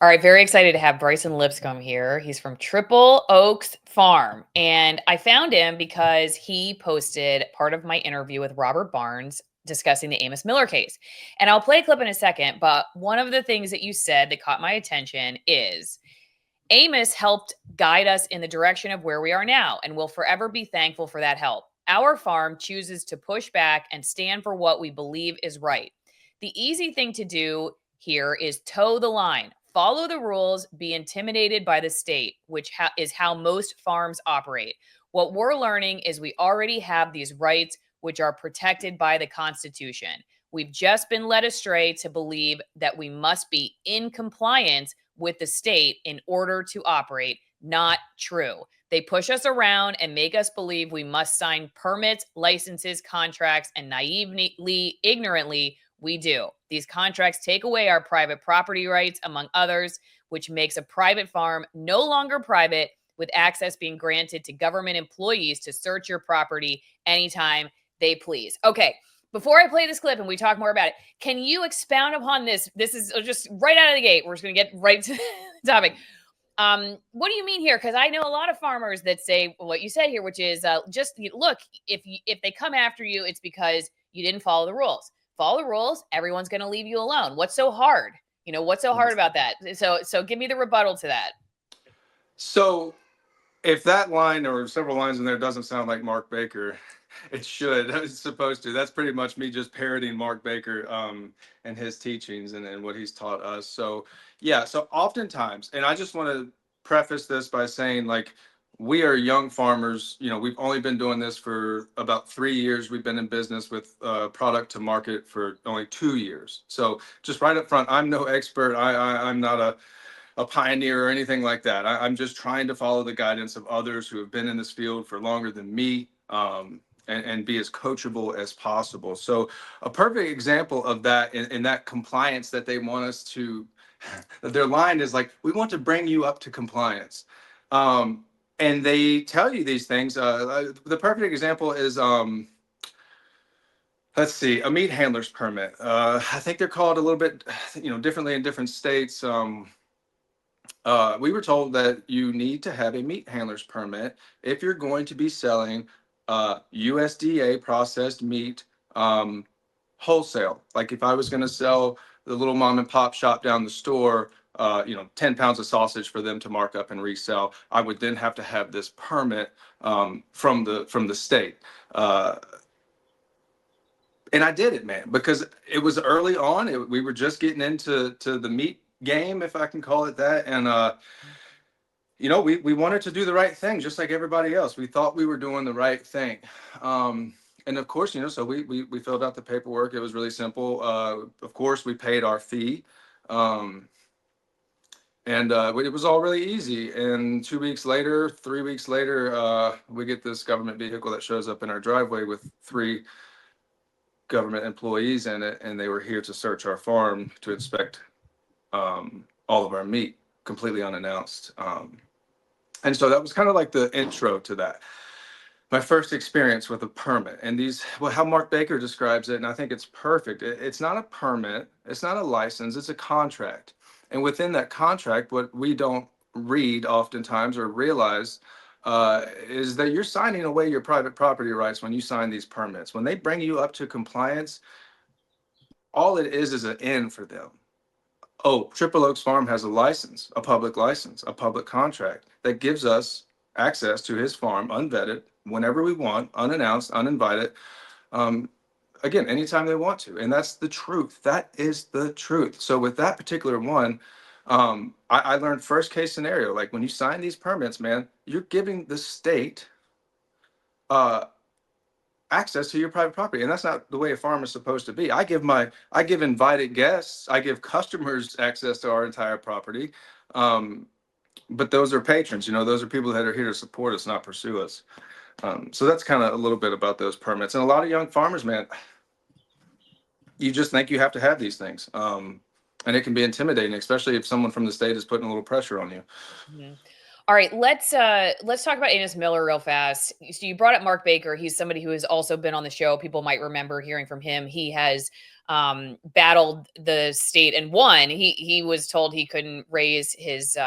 All right, very excited to have Bryson Lipscomb here. He's from Triple Oaks Farm. And I found him because he posted part of my interview with Robert Barnes discussing the Amos Miller case. And I'll play a clip in a second, but one of the things that you said that caught my attention is Amos helped guide us in the direction of where we are now, and we'll forever be thankful for that help. Our farm chooses to push back and stand for what we believe is right. The easy thing to do here is toe the line, follow the rules, be intimidated by the state, which is how most farms operate. What we're learning is we already have these rights, which are protected by the Constitution. We've just been led astray to believe that we must be in compliance with the state in order to operate. Not true. They push us around and make us believe we must sign permits, licenses, contracts, and naively, ignorantly, we do. These contracts take away our private property rights, among others, which makes a private farm no longer private, with access being granted to government employees to search your property anytime they please. Okay, before I play this clip and we talk more about it, can you expound upon this? This is just right out of the gate. We're just going to get right to the topic. What do you mean here? Because I know a lot of farmers that say what you said here, which is just look, if they come after you, it's because you didn't follow the rules. Follow the rules. Everyone's going to leave you alone. What's so hard? What's so hard about that? So give me the rebuttal to that. So if that line or several lines in there doesn't sound like Mark Baker, it should. It's supposed to. That's pretty much me just parroting Mark Baker and his teachings and what he's taught us. So yeah, so oftentimes, and I just want to preface this by saying, like, we are young farmers. We've only been doing this for about 3 years. We've been in business with product to market for only 2 years. So just right up front, I'm no expert. I'm not a pioneer or anything like that. I'm just trying to follow the guidance of others who have been in this field for longer than me, and be as coachable as possible. So a perfect example of that in that compliance that they want us to, their line is like, we want to bring you up to compliance. And they tell you these things. The perfect example is, let's see, a meat handler's permit. I think they're called a little bit, differently in different states. We were told that you need to have a meat handler's permit if you're going to be selling USDA processed meat wholesale. Like if I was going to sell the little mom and pop shop down the store, 10 pounds of sausage for them to mark up and resell, I would then have to have this permit from the state. And I did it, man, because it was early on. We were just getting into the meat game, if I can call it that. And, we wanted to do the right thing, just like everybody else. We thought we were doing the right thing. And of course, so we filled out the paperwork. It was really simple. Of course, we paid our fee. And it was all really easy. And 2 weeks later, 3 weeks later, we get this government vehicle that shows up in our driveway with 3 government employees in it, and they were here to search our farm to inspect all of our meat completely unannounced. And so that was kind of like the intro to that. My first experience with a permit, and how Mark Baker describes it, and I think it's perfect. It's not a permit, it's not a license, it's a contract. And within that contract, what we don't read oftentimes or realize is that you're signing away your private property rights when you sign these permits. When they bring you up to compliance, all it is an end for them. Oh, Triple Oaks Farm has a license, a public contract that gives us access to his farm unvetted, whenever we want, unannounced, uninvited. Again, anytime they want to. And that's the truth. That is the truth. So with that particular one, I learned first case scenario, like when you sign these permits, man, you're giving the state access to your private property. And that's not the way a farm is supposed to be. I give invited guests, I give customers access to our entire property. But those are patrons, those are people that are here to support us, not pursue us. So that's kind of a little bit about those permits. And a lot of young farmers, man, you just think you have to have these things. And it can be intimidating, especially if someone from the state is putting a little pressure on you. Mm-hmm. All right, let's talk about Amos Miller real fast. So you brought up Mark Baker. He's somebody who has also been on the show. People might remember hearing from him. He has battled the state and won. He was told he couldn't raise his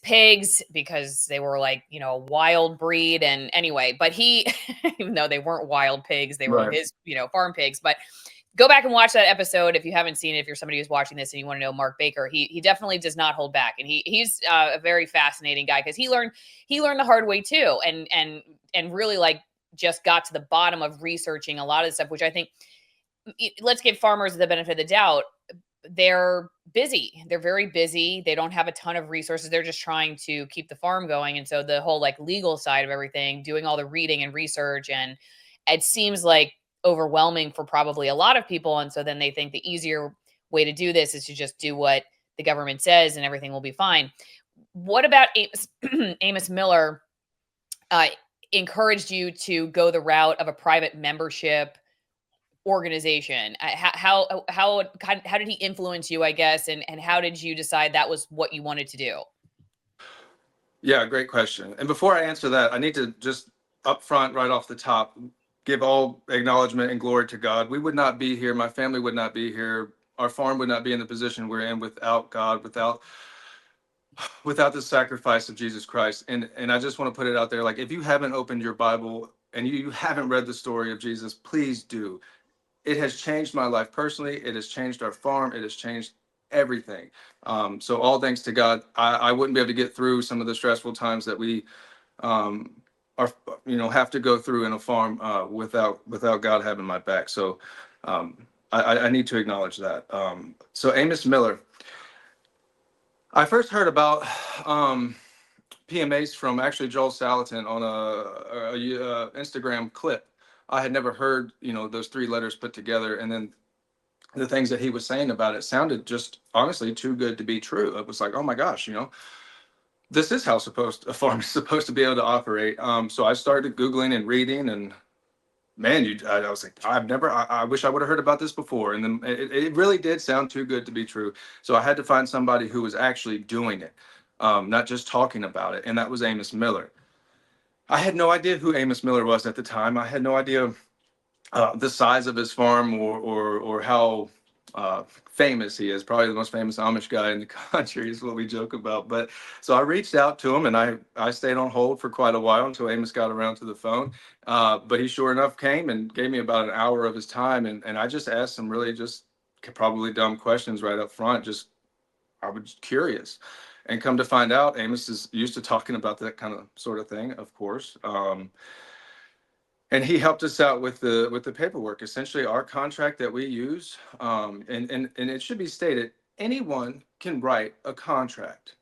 pigs because they were like, you know, a wild breed. And anyway, but he, even though they weren't wild pigs, they were Right. his, you know, farm pigs. But go back and watch that episode if you haven't seen it. If you're somebody who's watching this and you want to know Mark Baker, he definitely does not hold back, and he's a very fascinating guy because he learned the hard way too, and really like just got to the bottom of researching a lot of stuff, which I think let's give farmers the benefit of the doubt. They're busy. They're very busy. They don't have a ton of resources. They're just trying to keep the farm going. And so the whole like legal side of everything, doing all the reading and research, and it seems like overwhelming for probably a lot of people. And so then they think the easier way to do this is to just do what the government says and everything will be fine. What about Amos Miller uh, encouraged you to go the route of a private membership organization? How did he influence you, I guess, and how did you decide that was what you wanted to do? Yeah, great question. And before I answer that, I need to just up front, right off the top, give all acknowledgement and glory to God. We would not be here. My family would not be here. Our farm would not be in the position we're in without God, without the sacrifice of Jesus Christ. And I just want to put it out there, like if you haven't opened your Bible and you haven't read the story of Jesus, please do. It has changed my life personally. It has changed our farm. It has changed everything. So all thanks to God. I wouldn't be able to get through some of the stressful times that we um, are, have to go through in a farm without God having my back. So I need to acknowledge that. So Amos Miller, I first heard about PMAs from actually Joel Salatin on a Instagram clip. I had never heard, those three letters put together, and then the things that he was saying about it sounded just honestly too good to be true. It was like, oh my gosh, this is how a farm is supposed to be able to operate. So I started Googling and reading, and man, I was like, I wish I would have heard about this before. And then it really did sound too good to be true. So I had to find somebody who was actually doing it, not just talking about it. And that was Amos Miller. I had no idea who Amos Miller was at the time. I had no idea the size of his farm or how famous he is. Probably the most famous Amish guy in the country is what we joke about. But so I reached out to him, and I stayed on hold for quite a while until Amos got around to the phone. But he sure enough came and gave me about an hour of his time, and I just asked some really just probably dumb questions right up front. Just I was curious. And come to find out, Amos is used to talking about that kind of sort of thing, of course. And he helped us out with the paperwork. Essentially, our contract that we use, and it should be stated, anyone can write a contract.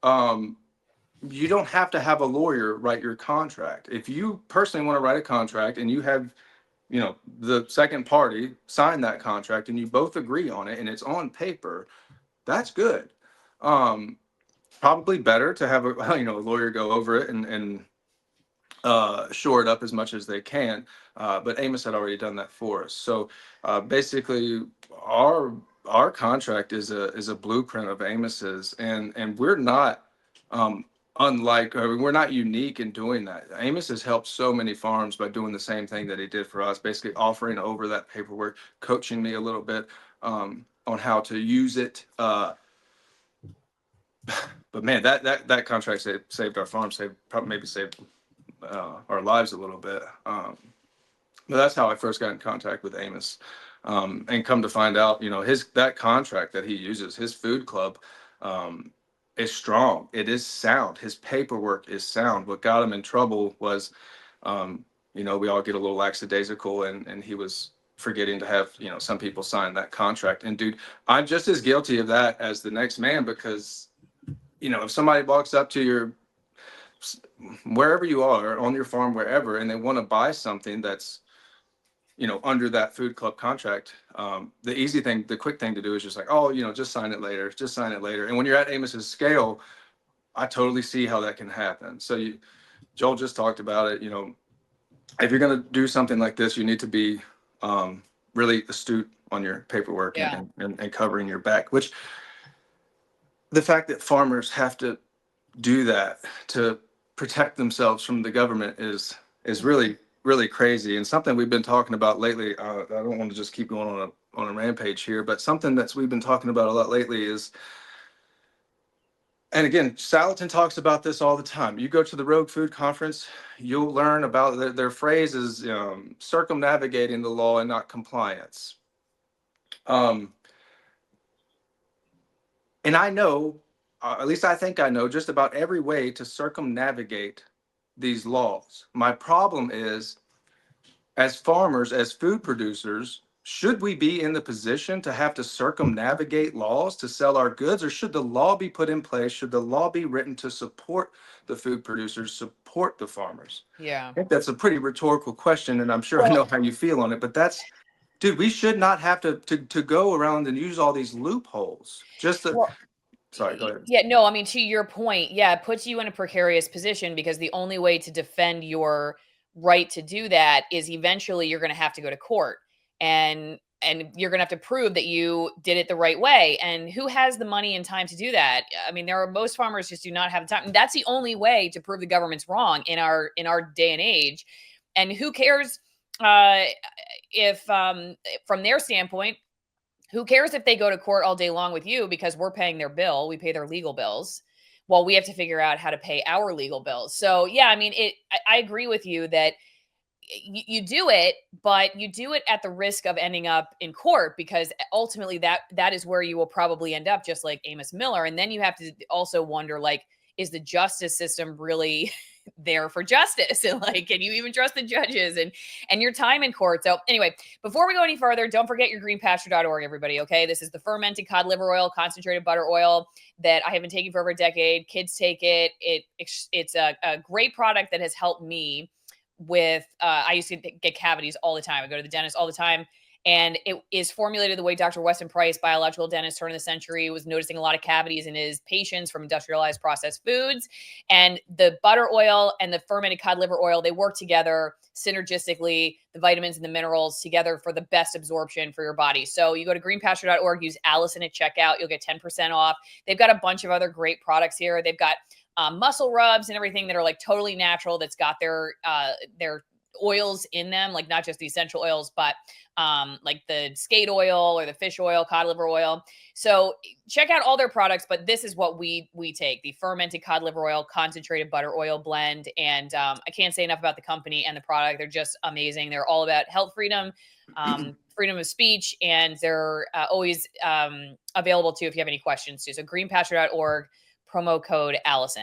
Um, you don't have to have a lawyer write your contract. If you personally want to write a contract and you have, the second party sign that contract and you both agree on it and it's on paper, that's good. Um, Probably better to have a a lawyer go over it and shore it up as much as they can. But Amos had already done that for us. So basically, our our contract is a blueprint of Amos's, and we're not unlike, or we're not unique in doing that. Amos has helped so many farms by doing the same thing that he did for us, basically offering over that paperwork, coaching me a little bit on how to use it. But man, that contract saved our farm, probably maybe saved our lives a little bit. But that's how I first got in contact with Amos. And come to find out, that contract that he uses, his food club, is strong. It is sound. His paperwork is sound. What got him in trouble was, we all get a little lackadaisical, and he was forgetting to have, some people sign that contract. And dude, I'm just as guilty of that as the next man, because, if somebody walks up to your wherever you are on your farm, wherever, and they want to buy something that's, under that food club contract, the quick thing to do is just like, oh, just sign it later, just sign it later. And when you're at Amos's scale, I totally see how that can happen. So Joel just talked about it. If you're going to do something like this, you need to be really astute on your paperwork Yeah. and covering your back, which the fact that farmers have to do that to protect themselves from the government is really really crazy, and something we've been talking about lately. I don't want to just keep going on a rampage here, but something that's we've been talking about a lot lately is, and again, Salatin talks about this all the time. You go to the Rogue Food Conference, you'll learn about their phrase is circumnavigating the law and not compliance. Um, and I know, at least I think I know, just about every way to circumnavigate these laws. My problem is, as farmers, as food producers, should we be in the position to have to circumnavigate laws to sell our goods, or should the law be put in place? Should the law be written to support the food producers, support the farmers? Yeah. I think that's a pretty rhetorical question, and I'm sure I Well, know how you feel on it, but that's, dude, we should not have to go around and use all these loopholes. Just to, well, sorry, go ahead. yeah, no, I mean, to your point, yeah, it puts you in a precarious position because the only way to defend your right to do that is eventually you're going to have to go to court, and you're going to have to prove that you did it the right way. And who has the money and time to do that? I mean, there are most farmers just do not have the time. And that's the only way to prove the government's wrong in our day and age. And who cares if from their standpoint, who cares if they go to court all day long with you because we're paying their bill, we pay their legal bills, while we have to figure out how to pay our legal bills. So yeah, I mean, I agree with you that you do it, but you do it at the risk of ending up in court, because ultimately that is where you will probably end up, just like Amos Miller. And then you have to also wonder, like, is the justice system really there for justice? And like, can you even trust the judges and your time in court? So anyway, before we go any further, don't forget your greenpasture.org, everybody. Okay, this is the fermented cod liver oil, concentrated butter oil that I have been taking for over a decade. Kids take it. It's a great product that has helped me with I used to get cavities all the time. I go to the dentist all the time. And it is formulated the way Dr. Weston Price, biological dentist, turn of the century, was noticing a lot of cavities in his patients from industrialized processed foods. And the butter oil and the fermented cod liver oil, they work together synergistically, the vitamins and the minerals together for the best absorption for your body. So you go to greenpasture.org, use Allison at checkout, you'll get 10% off. They've got a bunch of other great products here. They've got muscle rubs and everything that are like totally natural, that's got their oils in them, like not just the essential oils, but like the skate oil or the fish oil, cod liver oil. So check out all their products, but this is what we take: the fermented cod liver oil, concentrated butter oil blend. And I can't say enough about the company and the product. They're just amazing. They're all about health, freedom, freedom of speech, and they're always available too if you have any questions too. So greenpasture.org, promo code Allison.